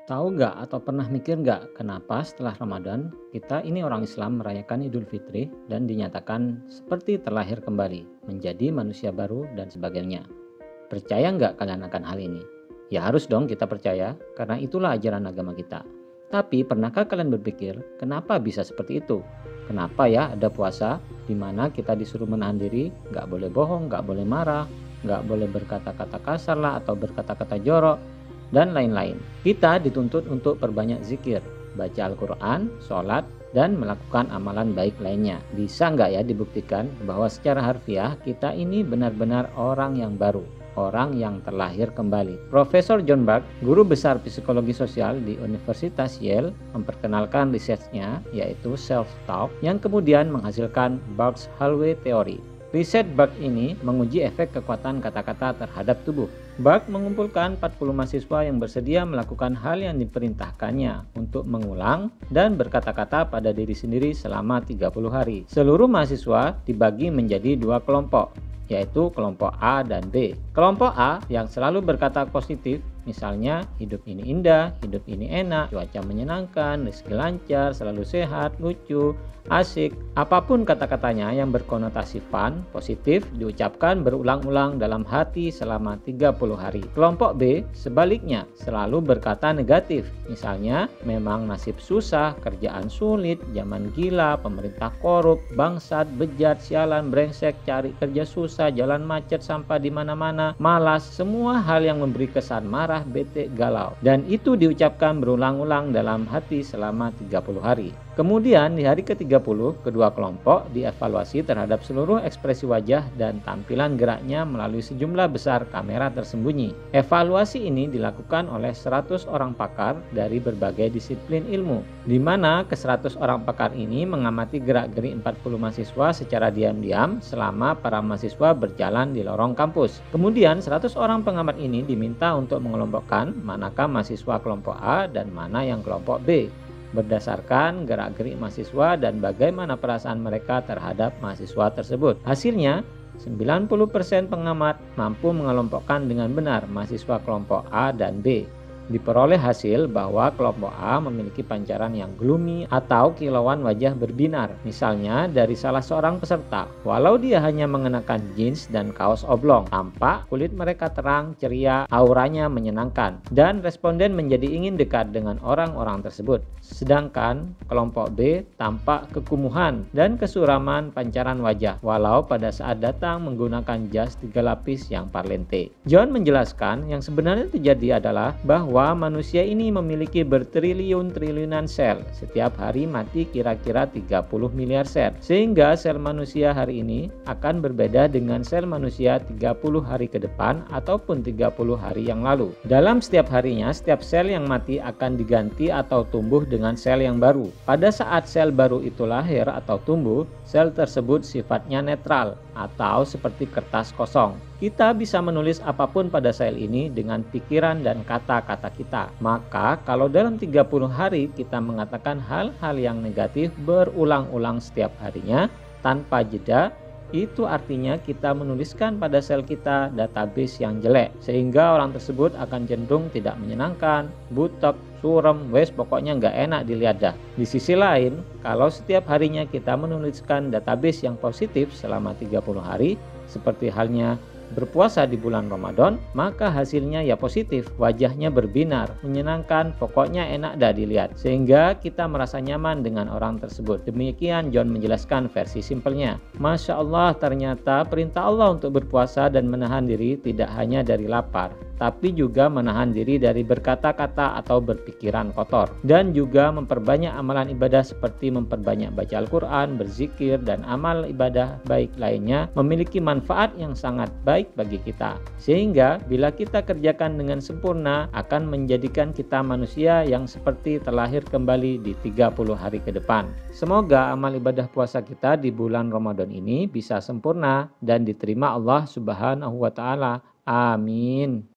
Tahu nggak atau pernah mikir nggak kenapa setelah Ramadan kita ini orang Islam merayakan Idul Fitri dan dinyatakan seperti terlahir kembali, menjadi manusia baru dan sebagainya. Percaya nggak kalian akan hal ini? Ya harus dong kita percaya, karena itulah ajaran agama kita. Tapi pernahkah kalian berpikir kenapa bisa seperti itu? Kenapa ya ada puasa di mana kita disuruh menahan diri, nggak boleh bohong, nggak boleh marah, nggak boleh berkata-kata kasar lah atau berkata-kata jorok dan lain-lain. Kita dituntut untuk perbanyak zikir, baca Al-Quran, sholat, dan melakukan amalan baik lainnya. Bisa nggak ya dibuktikan bahwa secara harfiah kita ini benar-benar orang yang baru, orang yang terlahir kembali. Profesor John Berg, guru besar psikologi sosial di Universitas Yale, memperkenalkan risetnya yaitu self-talk yang kemudian menghasilkan Berg's Hallway Theory. Riset Berg ini menguji efek kekuatan kata-kata terhadap tubuh. Berg mengumpulkan 40 mahasiswa yang bersedia melakukan hal yang diperintahkannya untuk mengulang dan berkata-kata pada diri sendiri selama 30 hari. Seluruh mahasiswa dibagi menjadi dua kelompok, yaitu kelompok A dan B. Kelompok A yang selalu berkata positif, misalnya hidup ini indah, hidup ini enak, cuaca menyenangkan, rezeki lancar, selalu sehat, lucu, asik. Apapun kata-katanya yang berkonotasi fun, positif, diucapkan berulang-ulang dalam hati selama 30 hari. Kelompok B sebaliknya selalu berkata negatif, misalnya memang nasib susah, kerjaan sulit, zaman gila, pemerintah korup, bangsat, bejat, sialan, brengsek, cari kerja susah, jalan macet, sampah di mana-mana, malas, semua hal yang memberi kesan marah, bete, galau. Dan itu diucapkan berulang-ulang dalam hati selama 30 hari. Kemudian di hari ke-30, kedua kelompok dievaluasi terhadap seluruh ekspresi wajah dan tampilan geraknya melalui sejumlah besar kamera tersembunyi. Evaluasi ini dilakukan oleh 100 orang pakar dari berbagai disiplin ilmu, di mana ke-100 orang pakar ini mengamati gerak-gerik 40 mahasiswa secara diam-diam selama para mahasiswa berjalan di lorong kampus. Kemudian 100 orang pengamat ini diminta untuk mengelompokkan manakah mahasiswa kelompok A dan mana yang kelompok B, berdasarkan gerak-gerik mahasiswa dan bagaimana perasaan mereka terhadap mahasiswa tersebut. Hasilnya, 90% pengamat mampu mengelompokkan dengan benar mahasiswa kelompok A dan B. Diperoleh hasil bahwa kelompok A memiliki pancaran yang gloomy atau kilauan wajah berbinar. Misalnya dari salah seorang peserta, walau dia hanya mengenakan jeans dan kaos oblong, tampak kulit mereka terang, ceria, auranya menyenangkan, dan responden menjadi ingin dekat dengan orang-orang tersebut. Sedangkan kelompok B tampak kekumuhan dan kesuraman pancaran wajah, walau pada saat datang menggunakan jas 3 lapis yang parlente. John menjelaskan yang sebenarnya terjadi adalah bahwa manusia ini memiliki bertriliun-triliunan sel. Setiap hari mati kira-kira 30 miliar sel. Sehingga sel manusia hari ini akan berbeda dengan sel manusia 30 hari ke depan ataupun 30 hari yang lalu. Dalam setiap harinya, setiap sel yang mati akan diganti atau tumbuh dengan sel yang baru. Pada saat sel baru itu lahir atau tumbuh, sel tersebut sifatnya netral atau seperti kertas kosong. Kita bisa menulis apapun pada sel ini dengan pikiran dan kata-kata kita. Maka kalau dalam 30 hari kita mengatakan hal-hal yang negatif berulang-ulang setiap harinya tanpa jeda, itu artinya kita menuliskan pada sel kita database yang jelek, sehingga orang tersebut akan cenderung tidak menyenangkan, butek, surem, pokoknya nggak enak dilihat dah. Di sisi lain, kalau setiap harinya kita menuliskan database yang positif selama 30 hari, seperti halnya berpuasa di bulan Ramadan, maka hasilnya ya positif, wajahnya berbinar, menyenangkan, pokoknya enak dah dilihat, sehingga kita merasa nyaman dengan orang tersebut. Demikian John menjelaskan versi simpelnya. Masya Allah, ternyata perintah Allah untuk berpuasa dan menahan diri tidak hanya dari lapar, tapi juga menahan diri dari berkata-kata atau berpikiran kotor, dan juga memperbanyak amalan ibadah seperti memperbanyak baca Al-Quran, berzikir, dan amal ibadah baik lainnya memiliki manfaat yang sangat baik bagi kita, sehingga bila kita kerjakan dengan sempurna akan menjadikan kita manusia yang seperti terlahir kembali di 30 hari ke depan. Semoga amal ibadah puasa kita di bulan Ramadan ini bisa sempurna dan diterima Allah Subhanahu wa Ta'ala. Amin.